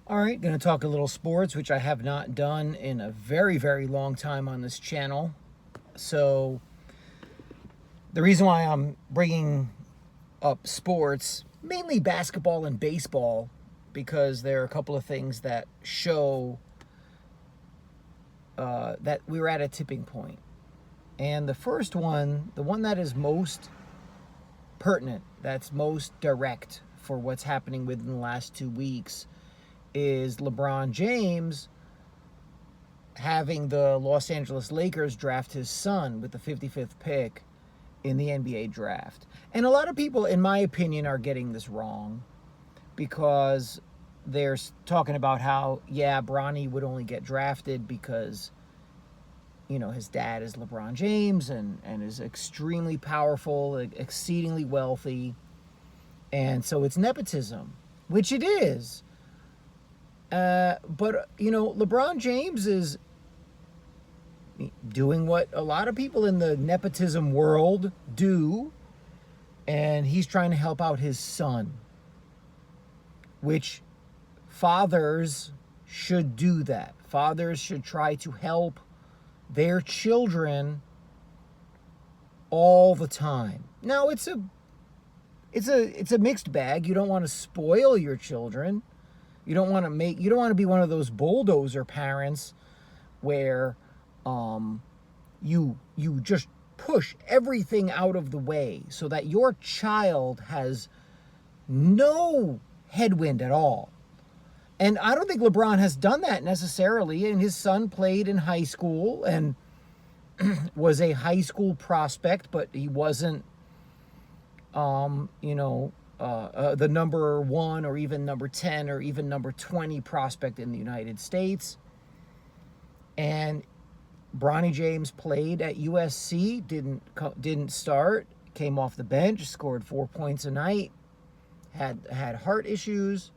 All right, going to talk a little sports, which I have not done in a very, very long time on this channel. So, the reason why I'm bringing up sports, mainly basketball and baseball, because there are a couple of things that show that we were at a tipping point. And the first one, the one that is most pertinent, that's most direct for what's happening within the last 2 weeks, is LeBron James having the Los Angeles Lakers draft his son with the 55th pick in the NBA draft. And a lot of people, in my opinion, are getting this wrong because they're talking about how, Bronny would only get drafted because, his dad is LeBron James and is extremely powerful, exceedingly wealthy. And so it's nepotism, which it is. But LeBron James is doing what a lot of people in the nepotism world do, and he's trying to help out his son, which fathers should do that. Fathers should try to help their children all the time. Now, it's a mixed bag. You don't want to spoil your children. You don't want to be one of those bulldozer parents where you just push everything out of the way so that your child has no headwind at all. And I don't think LeBron has done that necessarily. And his son played in high school and was a high school prospect, but he wasn't, the number 1 or even number 10 or even number 20 prospect in the United States. And Bronny James played at USC, didn't start, came off the bench, scored 4 points a night, had heart issues,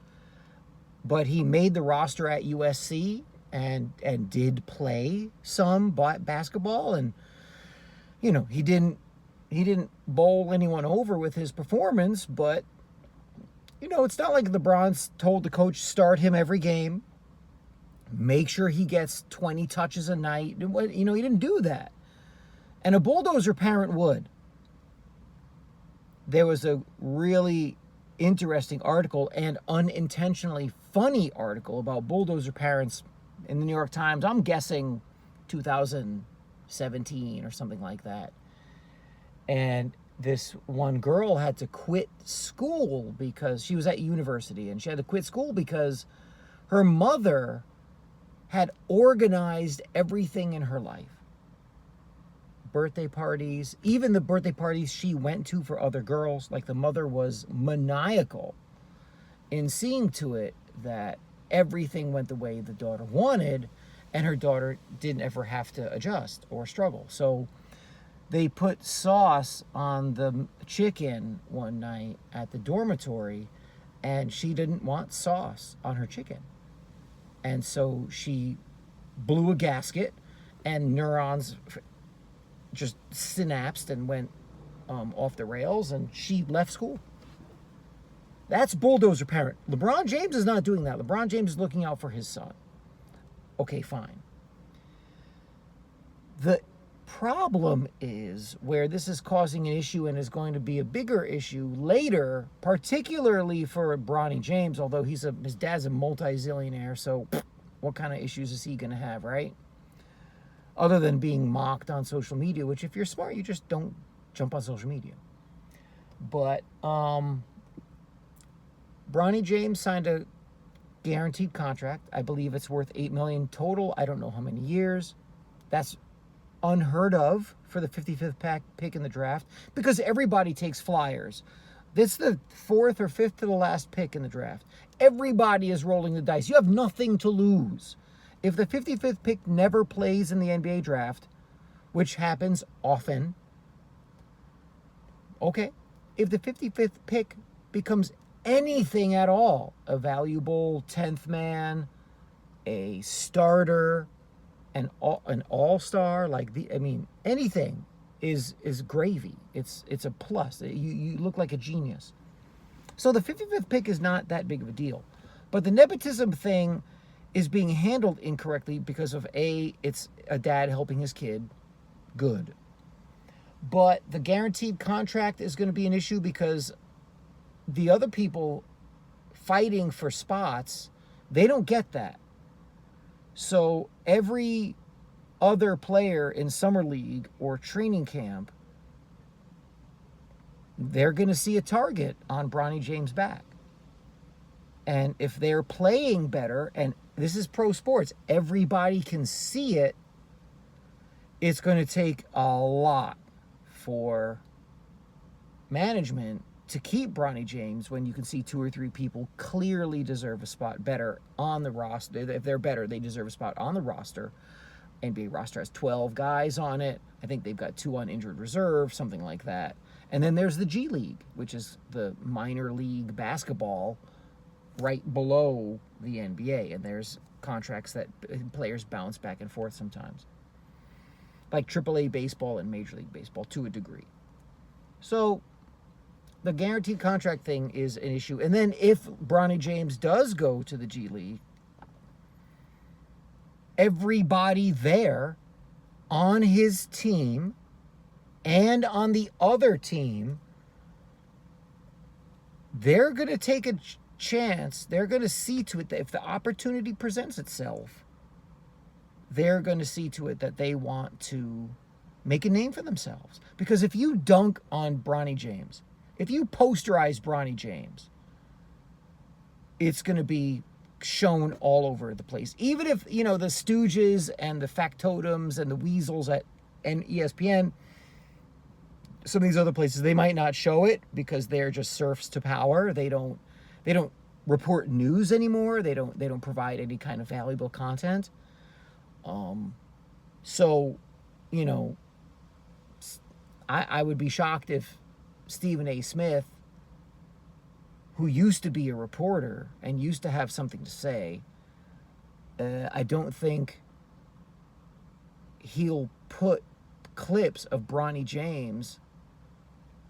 but he made the roster at USC and did play some basketball, and he didn't bowl anyone over with his performance, but it's not like LeBron's told the coach start him every game, make sure he gets 20 touches a night. He didn't do that. And a bulldozer parent would. There was a really interesting article and unintentionally funny article about bulldozer parents in the New York Times. I'm guessing 2017 or something like that. And this one girl had to quit school because she was at university, and she had to quit school because her mother had organized everything in her life. Birthday parties, even the birthday parties she went to for other girls, like the mother was maniacal in seeing to it that everything went the way the daughter wanted, and her daughter didn't ever have to adjust or struggle. So they put sauce on the chicken one night at the dormitory, and she didn't want sauce on her chicken. And so she blew a gasket, and neurons just synapsed and went off the rails, and she left school. That's bulldozer parent. LeBron James is not doing that. LeBron James is looking out for his son. Okay, fine. The problem is where this is causing an issue and is going to be a bigger issue later, particularly for Bronny James, although his dad's a multi-zillionaire, so what kind of issues is he going to have, right? Other than being mocked on social media, which if you're smart, you just don't jump on social media. But Bronny James signed a guaranteed contract. I believe it's worth $8 million total. I don't know how many years. That's unheard of for the 55th pick in the draft because everybody takes flyers. This is the 4th or 5th to the last pick in the draft. Everybody is rolling the dice. You have nothing to lose. If the 55th pick never plays in the NBA draft, which happens often, okay, if the 55th pick becomes anything at all, a valuable 10th man, a starter, an all-star, anything is gravy. It's a plus. You look like a genius. So the 55th pick is not that big of a deal. But the nepotism thing is being handled incorrectly because of it's a dad helping his kid. Good. But the guaranteed contract is going to be an issue because the other people fighting for spots, they don't get that. So every other player in summer league or training camp, they're going to see a target on Bronny James' back. And if they're playing better, and this is pro sports, everybody can see it, it's going to take a lot for management to keep Bronny James when you can see 2 or 3 people clearly deserve a spot better on the roster. If they're better, they deserve a spot on the roster. NBA roster has 12 guys on it. I think they've got 2 on injured reserve, something like that. And then there's the G League, which is the minor league basketball right below the NBA. And there's contracts that players bounce back and forth sometimes. Like AAA baseball and Major League Baseball to a degree. So the guaranteed contract thing is an issue. And then if Bronny James does go to the G League, everybody there on his team and on the other team, they're going to take a chance. They're going to see to it that if the opportunity presents itself, they're going to see to it that they want to make a name for themselves. Because if you dunk on Bronny James, if you posterize Bronny James, it's going to be shown all over the place. Even if, the Stooges and the Factotums and the Weasels at ESPN, some of these other places, they might not show it because they're just serfs to power. They don't report news anymore. They don't provide any kind of valuable content. So, I would be shocked if Stephen A. Smith, who used to be a reporter and used to have something to say, I don't think he'll put clips of Bronny James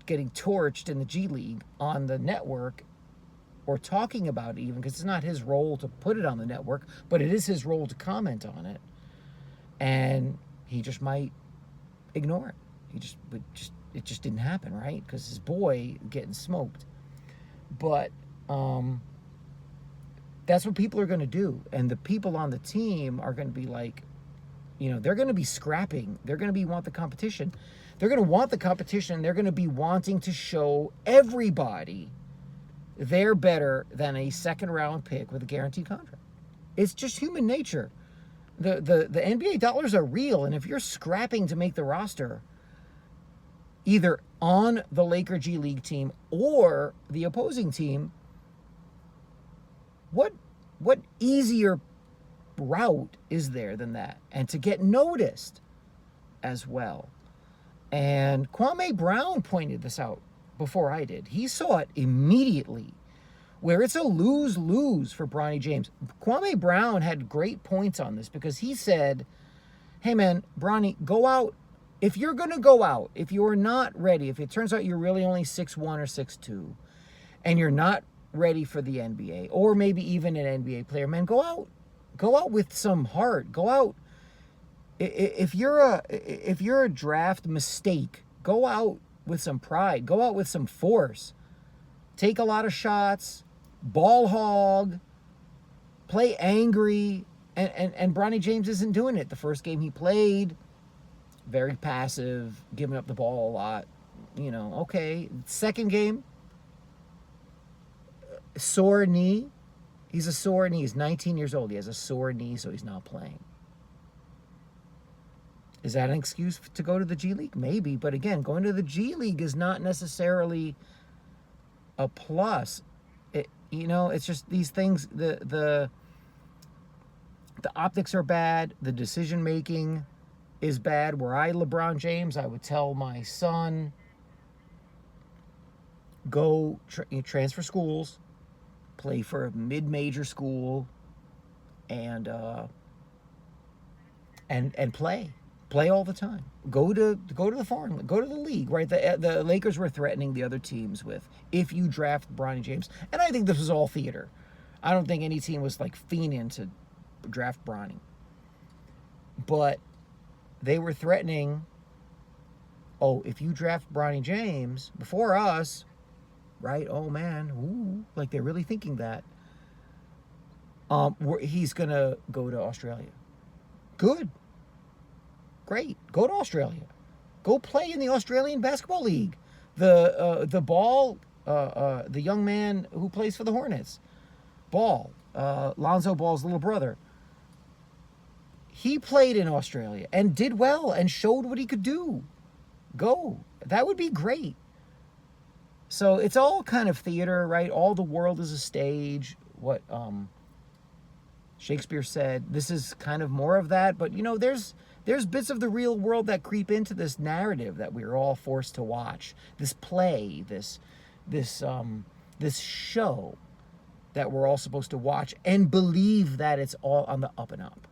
getting torched in the G League on the network or talking about it even, because it's not his role to put it on the network, but it is his role to comment on it. And he just might ignore it. It just didn't happen, right? Because his boy getting smoked. But that's what people are going to do. And the people on the team are going to be like, they're going to be scrapping. They're going to want the competition. They're going to want the competition. They're going to be wanting to show everybody they're better than a second-round pick with a guaranteed contract. It's just human nature. The NBA dollars are real, and if you're scrapping to make the roster, either on the Laker G League team or the opposing team, what easier route is there than that? And to get noticed as well. And Kwame Brown pointed this out before I did. He saw it immediately, where it's a lose-lose for Bronny James. Kwame Brown had great points on this because he said, hey man, Bronny, go out. If you're going to go out, if you're not ready, if it turns out you're really only 6'1 or 6'2, and you're not ready for the NBA, or maybe even an NBA player, man, go out. Go out with some heart. Go out. If you're a draft mistake, go out with some pride. Go out with some force. Take a lot of shots. Ball hog. Play angry. And Bronny James isn't doing it. The first game he played, very passive, giving up the ball a lot. Okay. Second game, sore knee. He's a sore knee. He's 19 years old. He has a sore knee, so he's not playing. Is that an excuse to go to the G League? Maybe. But again, going to the G League is not necessarily a plus. It's just these things, the optics are bad. The decision-making is bad. Were I LeBron James, I would tell my son, go transfer schools, play for a mid-major school, and play all the time. Go to the foreign, go to the league, right? The Lakers were threatening the other teams with, if you draft Bronny James, and I think this was all theater. I don't think any team was like fiending to draft Bronny. But they were threatening, oh, if you draft Bronny James before us, right? Oh man, ooh, like they're really thinking that. He's gonna go to Australia. Good, great. Go to Australia. Go play in the Australian Basketball League. The young man who plays for the Hornets, Lonzo Ball's little brother. He played in Australia and did well and showed what he could do. Go. That would be great. So it's all kind of theater, right? All the world is a stage. What Shakespeare said, this is kind of more of that. But, you know, there's bits of the real world that creep into this narrative that we're all forced to watch. This play, this show that we're all supposed to watch and believe that it's all on the up and up.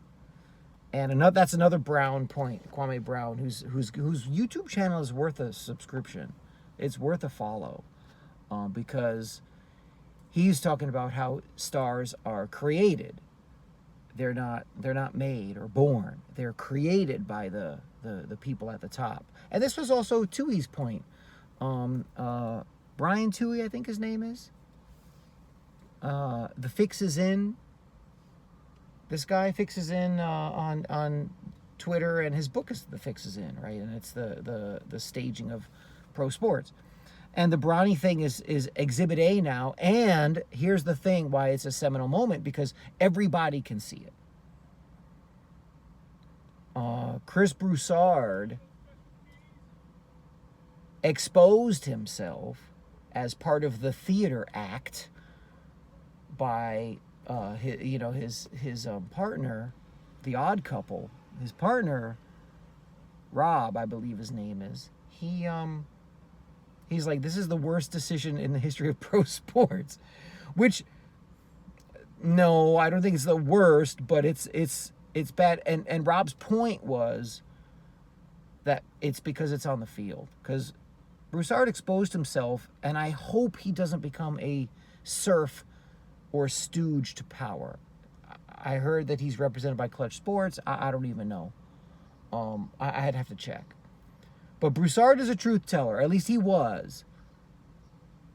And that's another Brown point, Kwame Brown, whose YouTube channel is worth a subscription. It's worth a follow, because he's talking about how stars are created. They're not made or born. They're created by the people at the top. And this was also Tui's point. Brian Tui, I think his name is. The Fix is In. This guy fixes in on Twitter, and his book is The Fix is In, right? And it's the staging of pro sports. And the Bronny thing is Exhibit A now. And here's the thing why it's a seminal moment, because everybody can see it. Chris Broussard exposed himself as part of the theater act by his partner, the Odd Couple, his partner, Rob, I believe his name is. He's like, this is the worst decision in the history of pro sports, which, no, I don't think it's the worst, but it's bad. And Rob's point was that it's because it's on the field, because Broussard exposed himself, and I hope he doesn't become a serf or stooge to power. I heard that he's represented by Clutch Sports. I don't even know. I'd have to check. But Broussard is a truth teller. At least he was.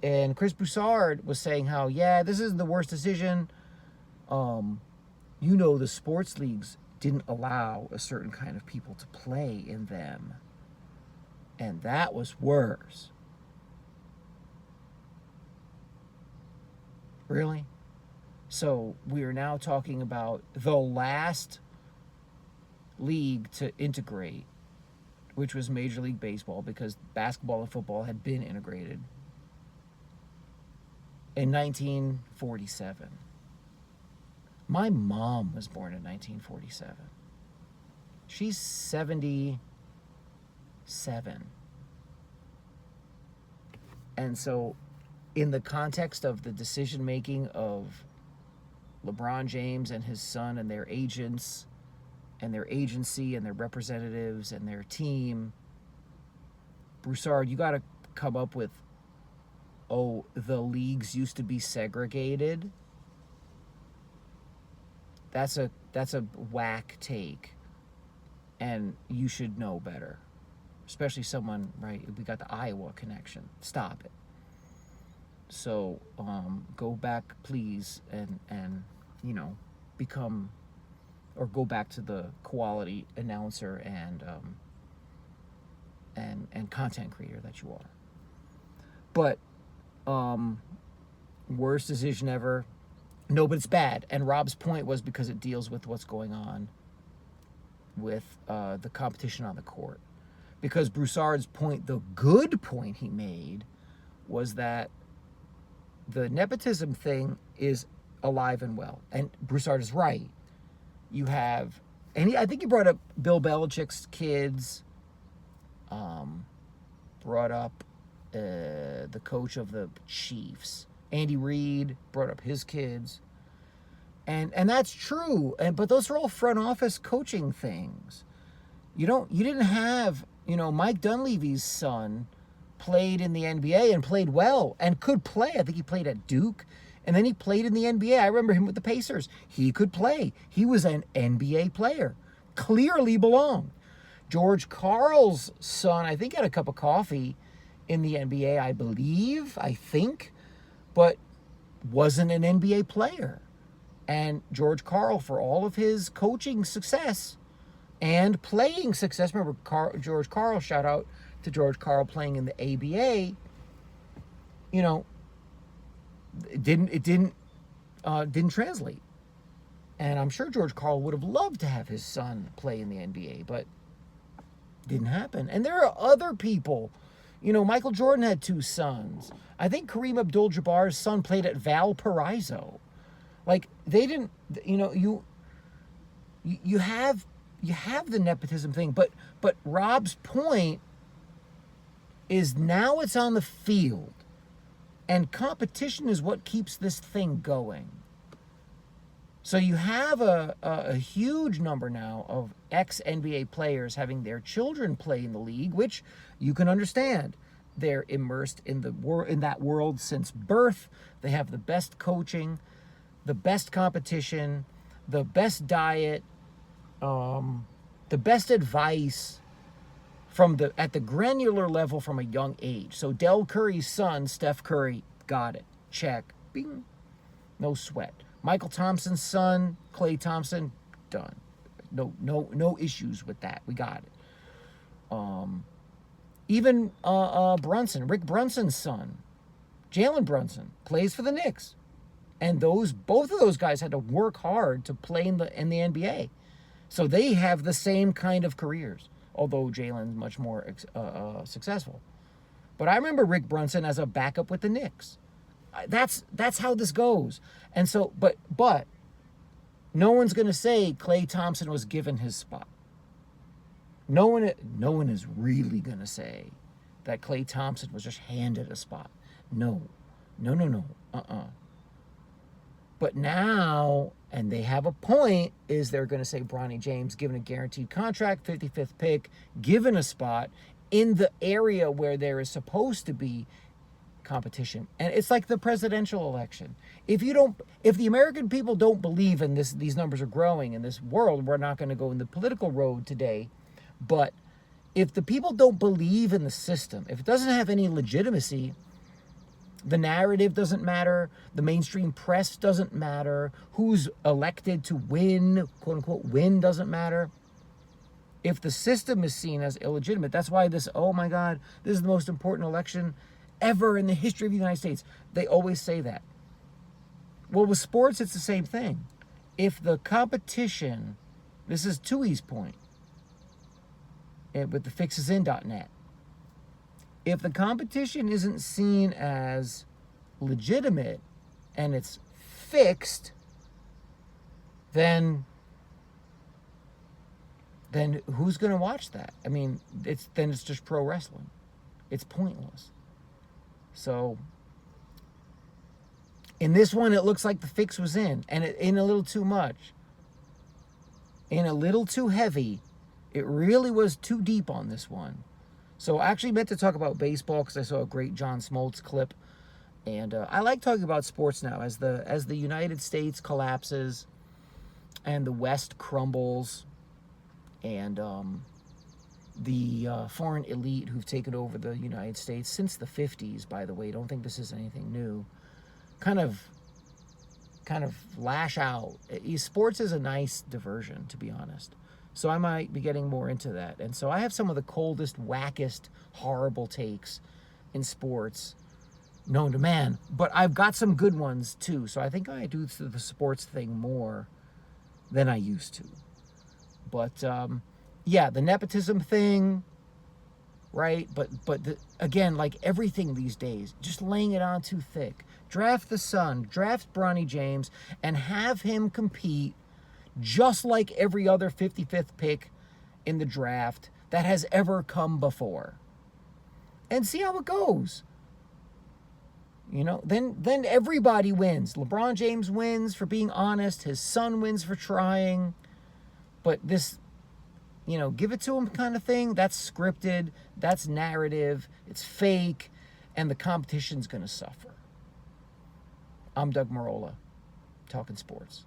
And Chris Broussard was saying how, yeah, this is the worst decision. The sports leagues didn't allow a certain kind of people to play in them. And that was worse. Really? So we are now talking about the last league to integrate, which was Major League Baseball, because basketball and football had been integrated in 1947. My mom was born in 1947. She's 77. And so in the context of the decision-making of LeBron James and his son and their agents and their agency and their representatives and their team, Broussard, you got to come up with, the leagues used to be segregated. That's a whack take, and you should know better, especially someone, right? We got the Iowa connection. Stop it. So go back, please, and become, or go back to the quality announcer and content creator that you are. But worst decision ever. No, but it's bad. And Rob's point was because it deals with what's going on with the competition on the court. Because Broussard's point, the good point he made, was that the nepotism thing is alive and well. And Broussard is right. You have, I think he brought up Bill Belichick's kids, brought up the coach of the Chiefs. Andy Reid brought up his kids. And that's true. But those are all front office coaching things. You didn't have, Mike Dunleavy's son played in the NBA and played well and could play. I think he played at Duke And then he played in the NBA. I remember him with the Pacers. He could play. He was an NBA player. Clearly belonged. George Karl's son, I think, had a cup of coffee in the NBA, I think, but wasn't an NBA player. And George Karl, for all of his coaching success and playing success, remember George Karl, shout out to George Karl playing in the ABA, you know, it didn't translate. And I'm sure George Karl would have loved to have his son play in the NBA, but didn't happen. And there are other people. You know, Michael Jordan had 2 sons. I think Kareem Abdul-Jabbar's son played at Valparaiso. Like, they didn't, you know, you have the nepotism thing, but Rob's point is now it's on the field, and competition is what keeps this thing going. So you have a huge number now of ex-NBA players having their children play in the league, which you can understand. They're immersed in that world since birth. They have the best coaching, the best competition, the best diet, the best advice at the granular level from a young age. So Del Curry's son, Steph Curry, got it. Check. Bing. No sweat. Michael Thompson's son, Klay Thompson, done. No issues with that. We got it. Even Brunson, Rick Brunson's son, Jalen Brunson, plays for the Knicks. And both of those guys had to work hard to play in the NBA. So they have the same kind of careers, although Jalen's much more successful. But I remember Rick Brunson as a backup with the Knicks. That's how this goes. And so, but no one's going to say Klay Thompson was given his spot. No one is really going to say that Klay Thompson was just handed a spot. No. But now, and they have a point, is they're going to say Bronny James given a guaranteed contract, 55th pick, given a spot in the area where there is supposed to be competition. And it's like the presidential election. If the American people don't believe in this, these numbers are growing in this world, we're not going to go in the political road today. But if the people don't believe in the system, if it doesn't have any legitimacy, the narrative doesn't matter, the mainstream press doesn't matter, who's elected to win, quote unquote, win doesn't matter. If the system is seen as illegitimate, that's why oh my God, this is the most important election ever in the history of the United States. They always say that. Well, with sports, it's the same thing. If the competition, this is Tui's point, with the fixesin.net, if the competition isn't seen as legitimate and it's fixed, then who's going to watch that? I mean, it's just pro wrestling. It's pointless. So in this one, it looks like the fix was in a little too much, in a little too heavy. It really was too deep on this one. So I actually meant to talk about baseball because I saw a great John Smoltz clip. And I like talking about sports now as the United States collapses and the West crumbles and the foreign elite who've taken over the United States since the 50s, by the way, don't think this is anything new, kind of lash out. Sports is a nice diversion, to be honest. So I might be getting more into that. And so I have some of the coldest, wackest, horrible takes in sports known to man. But I've got some good ones, too. So I think I do the sports thing more than I used to. But, yeah, the nepotism thing, right? But again, like everything these days, just laying it on too thick. Draft the son, draft Bronny James, and have him compete just like every other 55th pick in the draft that has ever come before. And see how it goes. You know, then everybody wins. LeBron James wins for being honest. His son wins for trying. But this, you know, give it to him kind of thing, that's scripted, that's narrative, it's fake, and the competition's going to suffer. I'm Doug Marola, talking sports.